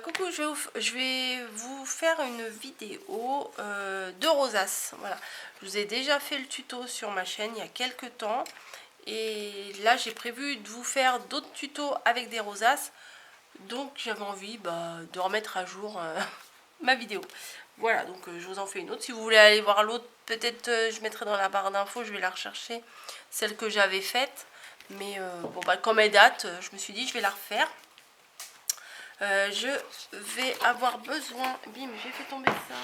Coucou, je vais vous faire une vidéo de rosaces. Voilà, je vous ai déjà fait le tuto sur ma chaîne il y a quelques temps. Et là, j'ai prévu de vous faire d'autres tutos avec des rosaces. Donc, j'avais envie de remettre à jour ma vidéo. Voilà, donc je vous en fais une autre. Si vous voulez aller voir l'autre, peut-être je mettrai dans la barre d'infos, je vais la rechercher, celle que j'avais faite. Mais bon, comme elle date, je me suis dit, je vais la refaire. Je vais avoir besoin... Bim, j'ai fait tomber ça.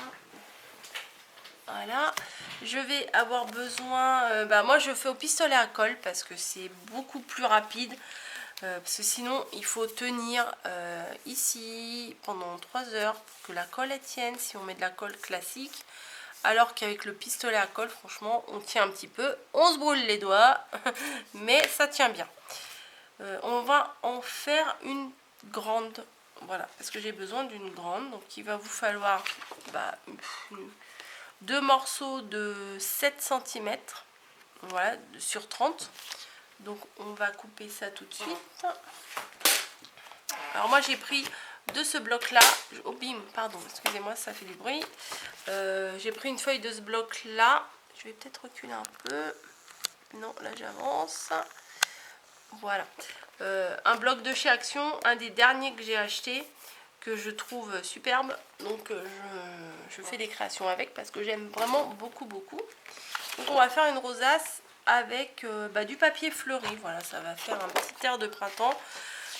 Voilà. Je vais avoir besoin... moi, je fais au pistolet à colle parce que c'est beaucoup plus rapide. Parce que sinon, il faut tenir ici pendant 3 heures pour que la colle elle tienne. Si on met de la colle classique. Alors qu'avec le pistolet à colle, franchement, on tient un petit peu. On se brûle les doigts, mais ça tient bien. On va en faire une grande. Voilà, parce que j'ai besoin d'une grande. Donc il va vous falloir 2 morceaux de 7 cm. Voilà, sur 30. Donc on va couper ça tout de suite. Alors moi j'ai pris de ce bloc là. Oh bim, pardon, excusez-moi, ça fait du bruit. J'ai pris une feuille de ce bloc là. Je vais peut-être reculer un peu. Non, là j'avance. Voilà. Un bloc de chez Action, un des derniers que j'ai acheté, que je trouve superbe. Donc je fais des créations avec parce que j'aime vraiment beaucoup. Donc on va faire une rosace avec du papier fleuri. Voilà, ça va faire un petit air de printemps.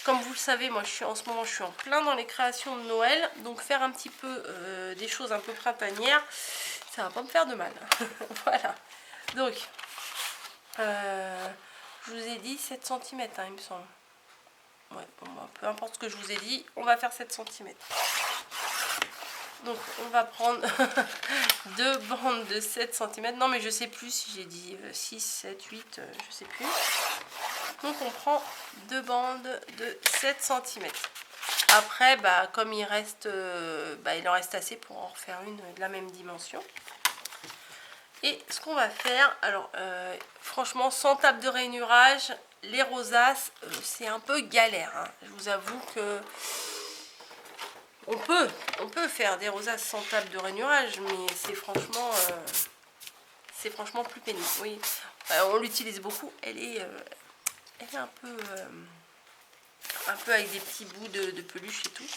Comme vous le savez, moi en ce moment je suis en plein dans les créations de Noël. Donc faire un petit peu des choses un peu printanières, ça va pas me faire de mal. Voilà. Donc je vous ai dit 7 cm, hein, il me semble. Ouais, bon, peu importe ce que je vous ai dit, on va faire 7 cm. Donc on va prendre 2 bandes de 7 cm. Non mais je sais plus si j'ai dit 6, 7, 8, je sais plus. Donc on prend 2 bandes de 7 cm. Après, comme il reste, il en reste assez pour en refaire une de la même dimension. Et ce qu'on va faire, alors franchement sans table de rainurage, les rosaces c'est un peu galère, hein. Je vous avoue que on peut faire des rosaces sans table de rainurage, mais c'est franchement plus pénible. Oui, on l'utilise beaucoup, elle est un peu avec des petits bouts de peluche et tout.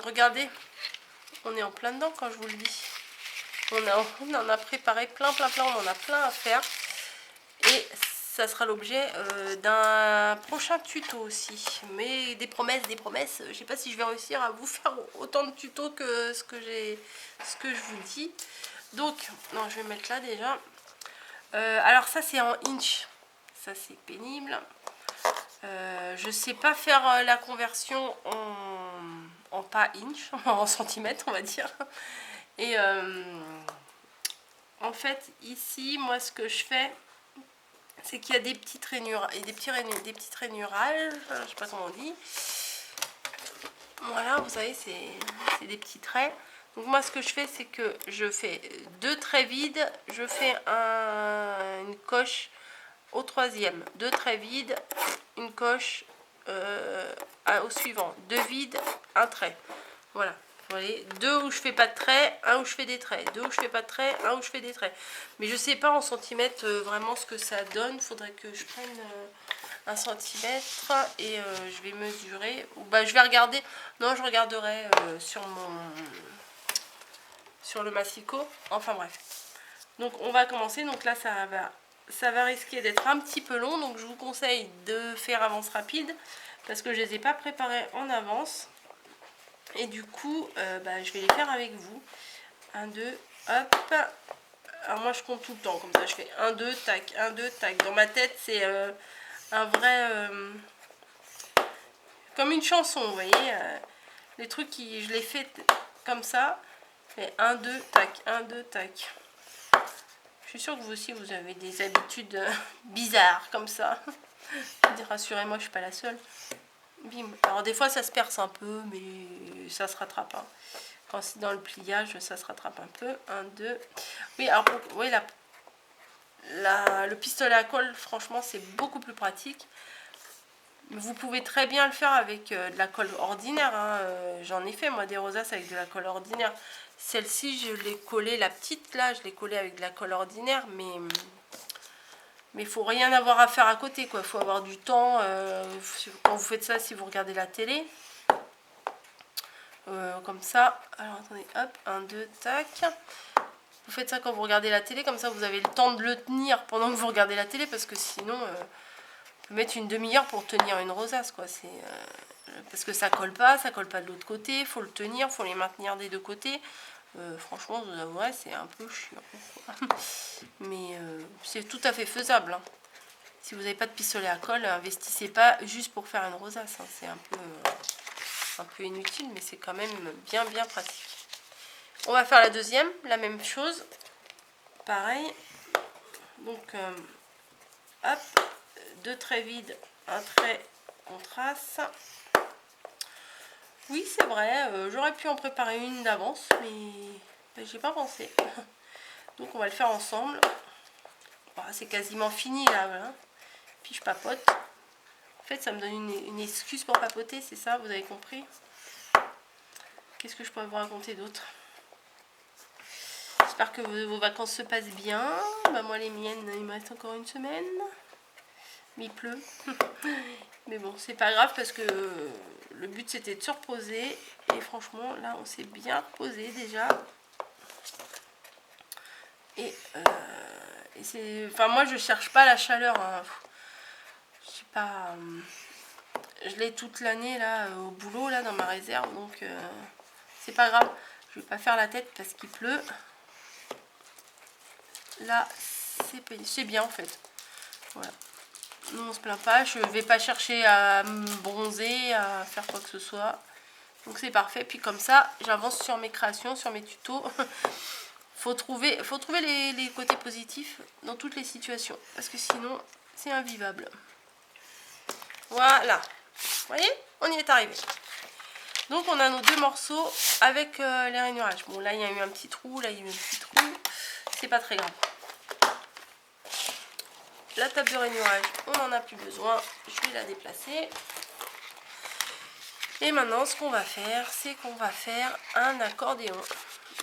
Regardez, on est en plein dedans quand je vous le dis. On en a préparé plein, on en a plein à faire. Et ça sera l'objet d'un prochain tuto aussi. Mais des promesses. Je ne sais pas si je vais réussir à vous faire autant de tutos que ce que je vous dis. Donc, non, je vais mettre là déjà. Alors ça c'est en inch. Ça c'est pénible. Je sais pas faire la conversion en pas inch, en centimètres on va dire. Et en fait ici moi ce que je fais c'est qu'il y a des petites rainures et des petites rainurages, je sais pas comment on dit. Voilà, vous savez c'est des petits traits. Donc moi ce que je fais c'est que je fais 2 traits vides, je fais une coche au troisième, 2 traits vides, une coche au suivant, 2 vides, un trait. Voilà, vous voyez, 2 où je fais pas de trait, 1 où je fais des traits, 2 où je fais pas de trait, 1 où je fais des traits. Mais je sais pas en centimètres vraiment ce que ça donne. Faudrait que je prenne un centimètre et je vais mesurer. Ou je vais regarder. Non, je regarderai sur le massicot. Enfin bref. Donc on va commencer. Donc là ça va risquer d'être un petit peu long. Donc je vous conseille de faire avance rapide parce que je les ai pas préparés en avance. Et du coup, je vais les faire avec vous. 1, 2, hop. Alors moi je compte tout le temps, comme ça je fais 1, 2, tac, 1, 2, tac. Dans ma tête c'est un vrai... comme une chanson, vous voyez. Les trucs, je les fais comme ça. Je fais 1, 2, tac, 1, 2, tac. Je suis sûre que vous aussi vous avez des habitudes bizarres comme ça. Rassurez-moi, je suis pas la seule. Bim. Alors des fois ça se perce un peu, mais ça se rattrape. Hein. Quand c'est dans le pliage, ça se rattrape un peu. 1, 2. Oui, alors oui, le pistolet à colle, franchement, c'est beaucoup plus pratique. Vous pouvez très bien le faire avec de la colle ordinaire, hein. J'en ai fait moi des rosaces avec de la colle ordinaire. Celle-ci je l'ai collée, la petite là, je l'ai collée avec de la colle ordinaire, mais il faut rien avoir à faire à côté, quoi. Il faut avoir du temps. Quand vous faites ça, si vous regardez la télé, comme ça. Alors attendez, hop, 1, 2, tac. Vous faites ça quand vous regardez la télé, comme ça vous avez le temps de le tenir pendant que vous regardez la télé, parce que sinon, on peut mettre une demi-heure pour tenir une rosace, quoi. Parce que ça colle pas de l'autre côté, il faut le tenir, il faut les maintenir des deux côtés. Franchement, je vous avouerai, c'est un peu chiant, quoi. Mais c'est tout à fait faisable, hein. Si vous n'avez pas de pistolet à colle, investissez pas juste pour faire une rosace, hein. C'est un peu inutile, mais c'est quand même bien pratique. On va faire la deuxième, la même chose. Pareil. Donc, hop, 2 traits vides, un trait qu'on trace. Oui, c'est vrai, j'aurais pu en préparer une d'avance, mais j'ai pas pensé. Donc, on va le faire ensemble. Voilà, c'est quasiment fini là, voilà. Puis je papote. En fait, ça me donne une excuse pour papoter, c'est ça, vous avez compris? Qu'est-ce que je pourrais vous raconter d'autre? J'espère que vos vacances se passent bien. Bah, moi, les miennes, il me reste encore une semaine. Mais il pleut. Mais bon, c'est pas grave parce que le but c'était de se reposer. Et franchement, là, on s'est bien reposé déjà. Et c'est... Enfin, moi, je cherche pas la chaleur, hein. Je sais pas... je l'ai toute l'année là au boulot là dans ma réserve, donc c'est pas grave, je vais pas faire la tête parce qu'il pleut. Là c'est bien en fait, voilà. Nous on se plaint pas, je vais pas chercher à me bronzer, à faire quoi que ce soit, donc c'est parfait. Puis comme ça j'avance sur mes créations, sur mes tutos. faut trouver les côtés positifs dans toutes les situations, parce que sinon c'est invivable. Voilà. Vous voyez, on y est arrivé. Donc on a nos 2 morceaux avec les rainurages. Bon, là il y a eu un petit trou, là il y a eu un petit trou. C'est pas très grave. La table de rainurage, on n'en a plus besoin. Je vais la déplacer. Et maintenant, ce qu'on va faire, c'est qu'on va faire un accordéon.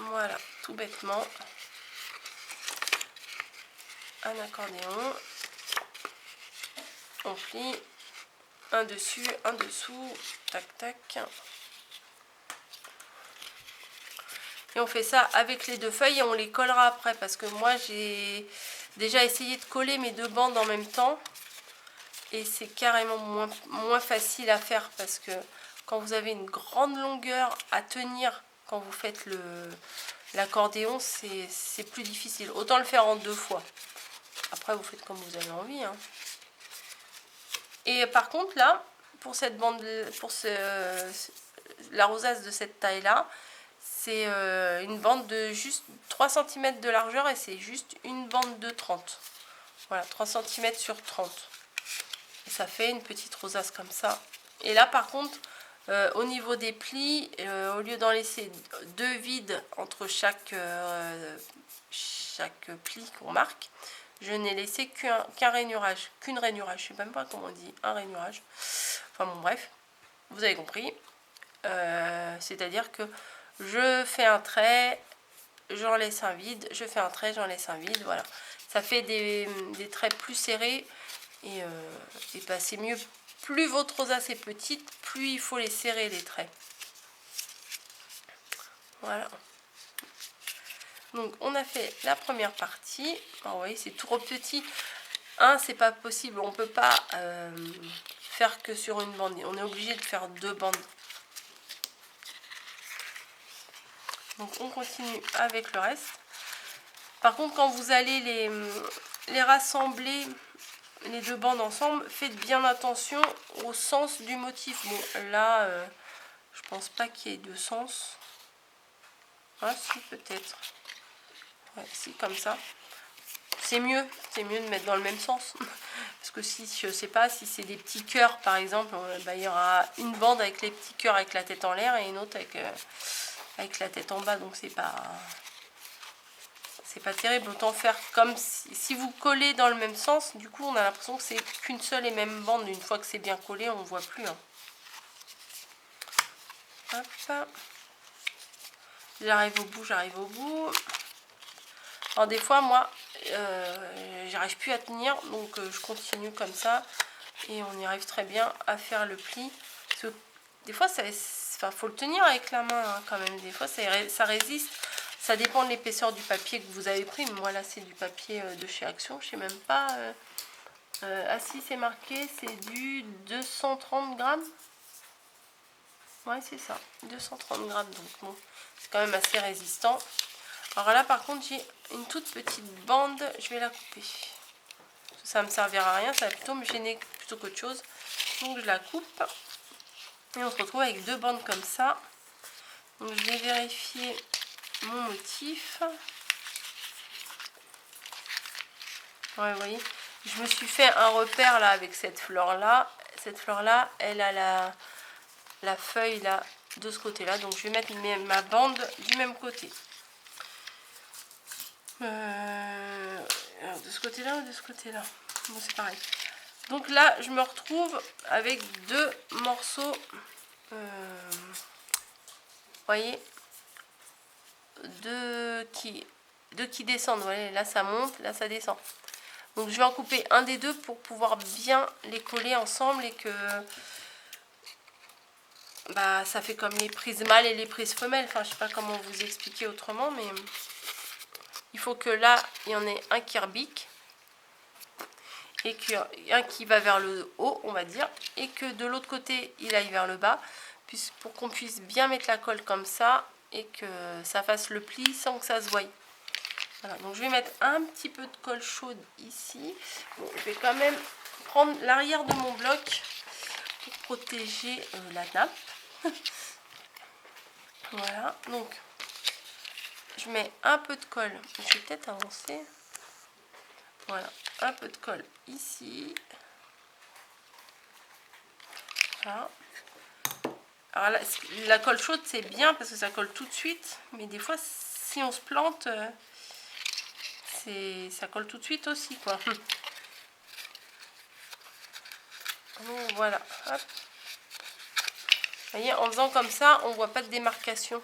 Voilà, tout bêtement. Un accordéon. On plie. Un dessus, un dessous. Tac, tac. Et on fait ça avec les 2 feuilles et on les collera après, parce que moi j'ai déjà essayé de coller mes 2 bandes en même temps et c'est carrément moins facile à faire, parce que quand vous avez une grande longueur à tenir quand vous faites l'accordéon, c'est plus difficile. Autant le faire en 2 fois. Après vous faites comme vous avez envie, hein. Et par contre là, pour cette bande, pour la rosace de cette taille là, c'est une bande de juste 3 cm de largeur et c'est juste une bande de 30. Voilà, 3 cm sur 30. Et ça fait une petite rosace comme ça. Et là par contre, au niveau des plis, au lieu d'en laisser 2 vides entre chaque pli qu'on marque, je n'ai laissé qu'un rainurage. Qu'une rainurage, je sais même pas comment on dit, un rainurage. Enfin bon, bref, vous avez compris. C'est-à-dire que je fais un trait, j'en laisse un vide, je fais un trait, j'en laisse un vide, voilà. Ça fait des traits plus serrés et bah, c'est mieux. Plus votre rosace est petite, plus il faut les serrer les traits. Voilà. Donc on a fait la première partie. Alors, vous voyez, c'est trop petit. C'est pas possible, on peut pas faire que sur une bande. On est obligé de faire 2 bandes. Donc on continue avec le reste. Par contre, quand vous allez les rassembler, les 2 bandes ensemble, faites bien attention au sens du motif. Bon, là, je pense pas qu'il y ait de sens. Ah si, peut-être. Ouais, si, comme ça. C'est mieux de mettre dans le même sens. Parce que si, je sais pas, si c'est des petits cœurs, par exemple, bah, il y aura une bande avec les petits cœurs avec la tête en l'air et une autre avec la tête en bas. Donc c'est c'est pas terrible. Autant faire comme si vous collez dans le même sens, du coup on a l'impression que c'est qu'une seule et même bande. Une fois que c'est bien collé, on ne voit plus. Hein. Hop. J'arrive au bout, j'arrive au bout. Alors des fois, moi, j'arrive plus à tenir, donc je continue comme ça. Et on y arrive très bien à faire le pli. Parce que des fois, faut le tenir avec la main hein, quand même. Des fois, ça résiste. Ça dépend de l'épaisseur du papier que vous avez pris. Moi, là, c'est du papier de chez Action. Je sais même pas. Ah si, c'est marqué, c'est du 230 grammes. Ouais, c'est ça. 230 grammes. Donc bon, c'est quand même assez résistant. Alors là, par contre, j'ai une toute petite bande. Je vais la couper. Ça ne me servira à rien. Ça va plutôt me gêner plutôt qu'autre chose. Donc je la coupe. Et on se retrouve avec deux bandes comme ça. Donc je vais vérifier mon motif. Ouais, vous voyez. Je me suis fait un repère là avec cette fleur là. Cette fleur là, elle a la feuille là de ce côté là. Donc je vais mettre ma bande du même côté. Alors de ce côté là ou de ce côté là? Bon, c'est pareil. Donc là, je me retrouve avec deux morceaux. Voyez, deux qui descendent. Vous voyez, là ça monte, là ça descend. Donc je vais en couper un des deux pour pouvoir bien les coller ensemble et que bah ça fait comme les prises mâles et les prises femelles. Enfin, je sais pas comment vous expliquer autrement, mais il faut que là il y en ait un qui rebique et un qui va vers le haut, on va dire, et que de l'autre côté il aille vers le bas, pour qu'on puisse bien mettre la colle comme ça et que ça fasse le pli sans que ça se voie. Voilà, donc je vais mettre un petit peu de colle chaude ici. Bon, je vais quand même prendre l'arrière de mon bloc pour protéger la nappe. Voilà, donc je mets un peu de colle. Je vais peut-être avancer. Voilà, un peu de colle ici. Voilà. Alors là, la colle chaude c'est bien parce que ça colle tout de suite, mais des fois si on se plante, ça colle tout de suite aussi quoi. Donc voilà, hop. Vous voyez, en faisant comme ça, on voit pas de démarcation.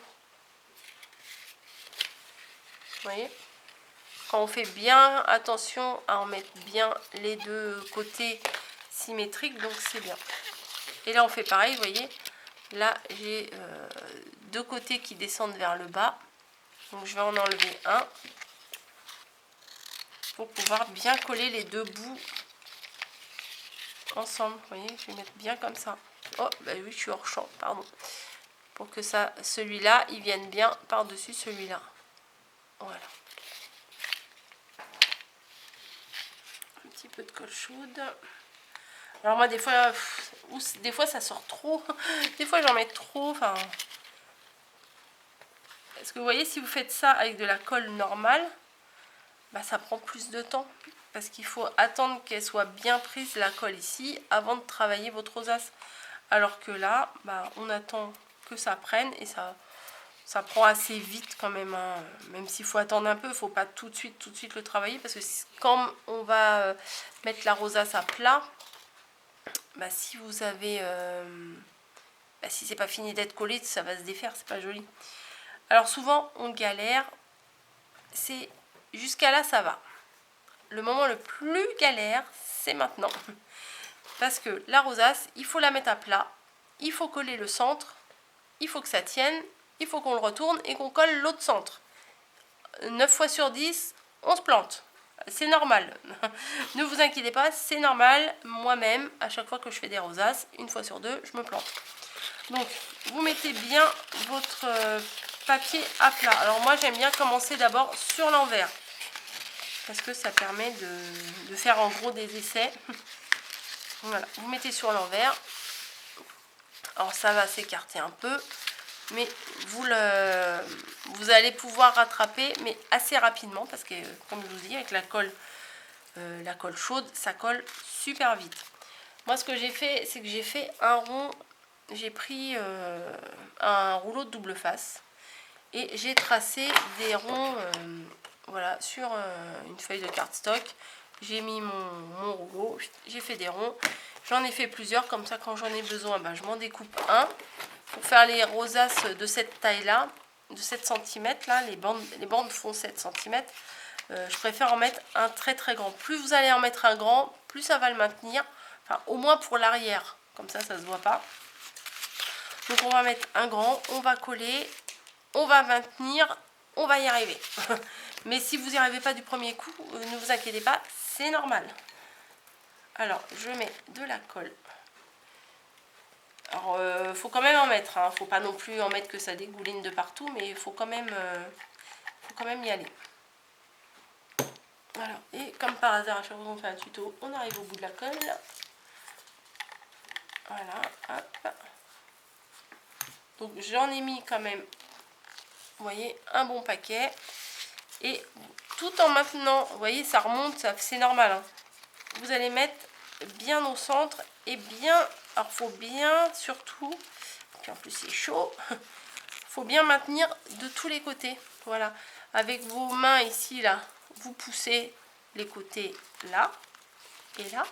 Vous voyez, quand on fait bien attention à en mettre bien les deux côtés symétriques, donc c'est bien. Et là on fait pareil, vous voyez. Là j'ai deux côtés qui descendent vers le bas. Donc je vais en enlever un pour pouvoir bien coller les deux bouts ensemble. Vous voyez, je vais mettre bien comme ça. Oh, bah oui, je suis hors champ, pardon. Pour que ça, celui-là, il vienne bien par-dessus celui-là. Voilà. Un petit peu de colle chaude. Alors moi, des fois ça sort trop. Des fois, j'en mets trop. Enfin, parce que vous voyez, si vous faites ça avec de la colle normale, bah, ça prend plus de temps. Parce qu'il faut attendre qu'elle soit bien prise, la colle ici, avant de travailler votre rosace. Alors que là, bah, on attend que ça prenne et ça prend assez vite quand même. Hein. Même s'il faut attendre un peu, il ne faut pas tout de suite le travailler. Parce que quand on va mettre la rosace à plat, bah, si vous avez... bah, si c'est pas fini d'être collé, ça va se défaire, c'est pas joli. Alors souvent, on galère. C'est jusqu'à là, ça va. Le moment le plus galère, c'est maintenant. Parce que la rosace, il faut la mettre à plat. Il faut coller le centre. Il faut que ça tienne. Il faut qu'on le retourne et qu'on colle l'autre centre. 9 fois sur 10, on se plante. C'est normal. Ne vous inquiétez pas, c'est normal. Moi-même, à chaque fois que je fais des rosaces, une fois sur deux, je me plante. Donc, vous mettez bien votre papier à plat. Alors moi, j'aime bien commencer d'abord sur l'envers. Parce que ça permet de faire en gros des essais. Voilà, vous mettez sur l'envers. Alors ça va s'écarter un peu. Mais vous allez pouvoir rattraper, mais assez rapidement. Parce que, comme je vous dis, avec la colle chaude, ça colle super vite. Moi, ce que j'ai fait, c'est que j'ai fait un rond. J'ai pris un rouleau de double face. Et j'ai tracé des ronds voilà, sur une feuille de cardstock. J'ai mis mon rouleau, j'ai fait des ronds. J'en ai fait plusieurs, comme ça quand j'en ai besoin, je m'en découpe un. Pour faire les rosaces de cette taille-là, de 7 cm, là, les bandes font 7 cm. Je préfère en mettre un très très grand. Plus vous allez en mettre un grand, plus ça va le maintenir. Enfin, au moins pour l'arrière. Comme ça, ça se voit pas. Donc on va mettre un grand, on va coller, on va maintenir, on va y arriver. Mais si vous n'y arrivez pas du premier coup, ne vous inquiétez pas, c'est normal. Alors, je mets de la colle. Alors, faut quand même en mettre, hein. Faut pas non plus en mettre que ça dégouline de partout, mais il faut quand même y aller. Voilà, et comme par hasard, à chaque fois qu'on fait un tuto, on arrive au bout de la colle. Voilà, hop. Donc j'en ai mis quand même, vous voyez, un bon paquet. Et tout en maintenant, vous voyez, ça remonte, c'est normal, hein. Vous allez mettre bien au centre et bien, alors faut bien surtout, puis en plus c'est chaud, faut bien maintenir de tous les côtés. Voilà, avec vos mains ici, là, vous poussez les côtés là et là.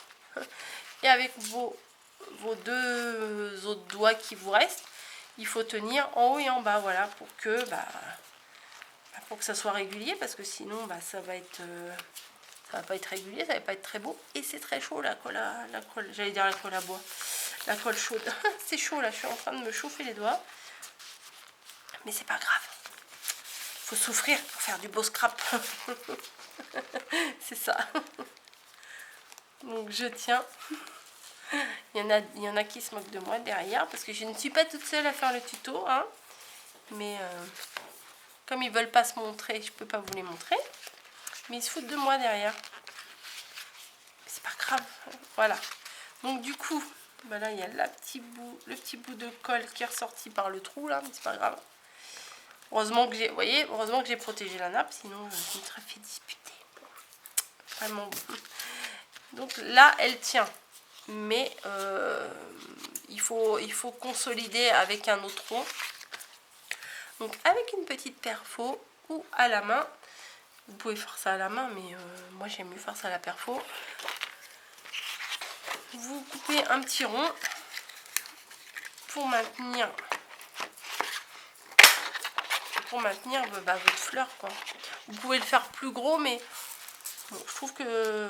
Et avec vos deux autres doigts qui vous restent, il faut tenir en haut et en bas, voilà, pour que ça soit régulier, parce que sinon ça va pas être régulier, ça va pas être très beau. Et c'est très chaud la colle, j'allais dire la colle à bois, la colle chaude. C'est chaud là, je suis en train de me chauffer les doigts, mais c'est pas grave. Faut souffrir pour faire du beau scrap. C'est ça. Donc je tiens. Il y en a qui se moquent de moi derrière, parce que je ne suis pas toute seule à faire le tuto, hein. Mais comme ils veulent pas se montrer, je peux pas vous les montrer. Mais ils se foutent de moi derrière. C'est pas grave. Voilà. Donc du coup, là il y a le petit bout de colle qui est ressorti par le trou là, mais c'est pas grave. Heureusement que j'ai protégé la nappe, sinon je me serais fait disputer. Vraiment. Donc là, elle tient. Mais il faut consolider avec un autre rond. Donc avec une petite perfo ou à la main. Vous pouvez faire ça à la main, mais moi j'aime mieux faire ça à la perfo. Vous coupez un petit rond pour maintenir votre fleur, quoi. Vous pouvez le faire plus gros, mais bon, je trouve que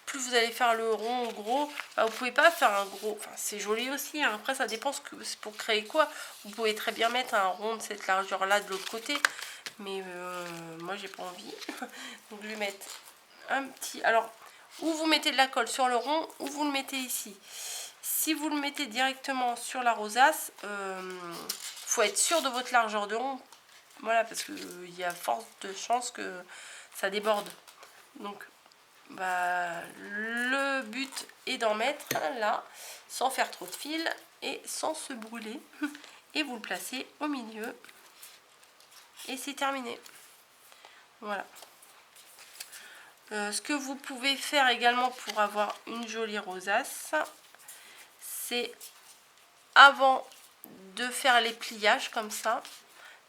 plus vous allez faire le rond gros, vous pouvez pas faire un gros, enfin c'est joli aussi, hein. Après ça dépend c'est pour créer quoi. Vous pouvez très bien mettre un rond de cette largeur là de l'autre côté, mais moi j'ai pas envie. Donc je vais mettre un petit, alors ou vous mettez de la colle sur le rond ou vous le mettez ici. Si vous le mettez directement sur la rosace, faut être sûr de votre largeur de rond, voilà, parce que il y a forte chance que ça déborde. Donc le but est d'en mettre là, sans faire trop de fil et sans se brûler. Et vous le placez au milieu. Et c'est terminé. Voilà. Ce que vous pouvez faire également pour avoir une jolie rosace, c'est avant de faire les pliages comme ça,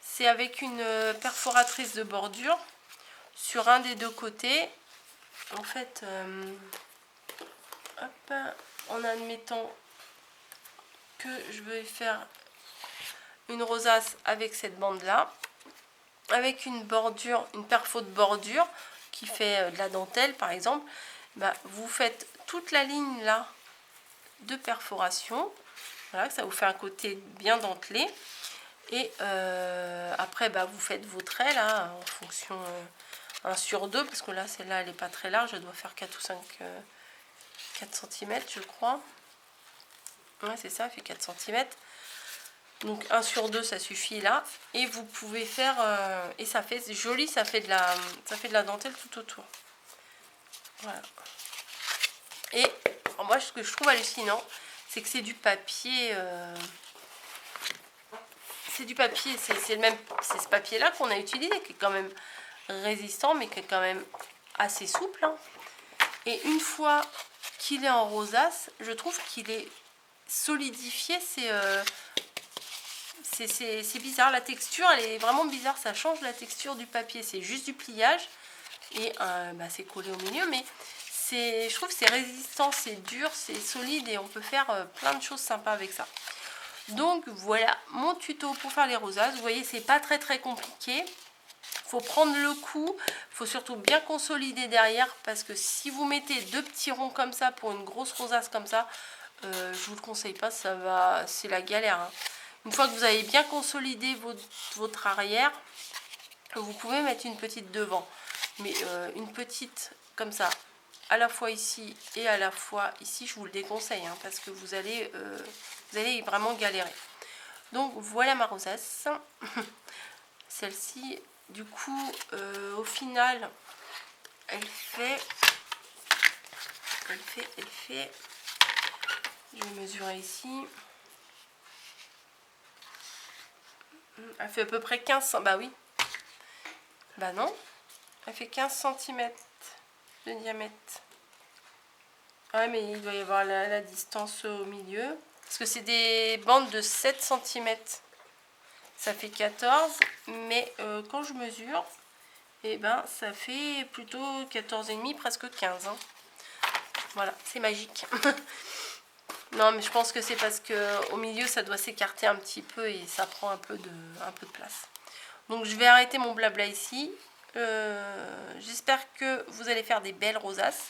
c'est avec une perforatrice de bordure sur un des deux côtés. En fait, hop, en admettant que je vais faire une rosace avec cette bande là, avec une bordure, une perfo de bordure qui fait de la dentelle par exemple, vous faites toute la ligne là de perforation, voilà, ça vous fait un côté bien dentelé. Et après vous faites vos traits là en fonction 1 sur 2, parce que là celle-là elle n'est pas très large, elle doit faire 4 ou 5 4 cm je crois. Ouais, c'est ça, elle fait 4 cm. Donc 1 sur 2 ça suffit là. Et vous pouvez faire et ça fait joli, ça fait de la dentelle tout autour. Voilà. Et moi ce que je trouve hallucinant, c'est que c'est du papier c'est ce papier là qu'on a utilisé, qui est quand même résistant, mais qui est quand même assez souple, hein. Et une fois qu'il est en rosace, je trouve qu'il est solidifié. c'est bizarre, la texture elle est vraiment bizarre, ça change la texture du papier, c'est juste du pliage et c'est collé au milieu, mais je trouve que c'est résistant, c'est dur, c'est solide et on peut faire plein de choses sympas avec ça. Donc voilà mon tuto pour faire les rosaces. Vous voyez, c'est pas très compliqué. Faut prendre le coup, faut surtout bien consolider derrière parce que si vous mettez 2 petits ronds comme ça pour une grosse rosace comme ça, je vous le conseille pas, c'est la galère, hein. Une fois que vous avez bien consolidé votre arrière, vous pouvez mettre une petite devant, mais une petite comme ça, à la fois ici et à la fois ici, je vous le déconseille, hein, parce que vous allez vraiment galérer. Donc voilà ma rosace. Celle-ci, du coup, au final, elle fait, je vais mesurer ici. Elle fait à peu près 15 cm. Bah oui. Bah non. Elle fait 15 cm de diamètre. Ouais, mais il doit y avoir la distance au milieu. Parce que c'est des bandes de 7 cm. Ça fait 14. Mais quand je mesure, et ben ça fait plutôt 14,5, presque 15. Hein. Voilà, c'est magique. Non, mais je pense que c'est parce que au milieu ça doit s'écarter un petit peu et ça prend un peu de place. Donc je vais arrêter mon blabla ici. J'espère que vous allez faire des belles rosaces,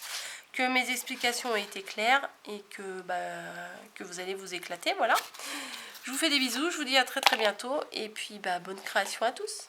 que mes explications ont été claires et que vous allez vous éclater. Voilà. Je vous fais des bisous, je vous dis à très bientôt et puis bonne création à tous.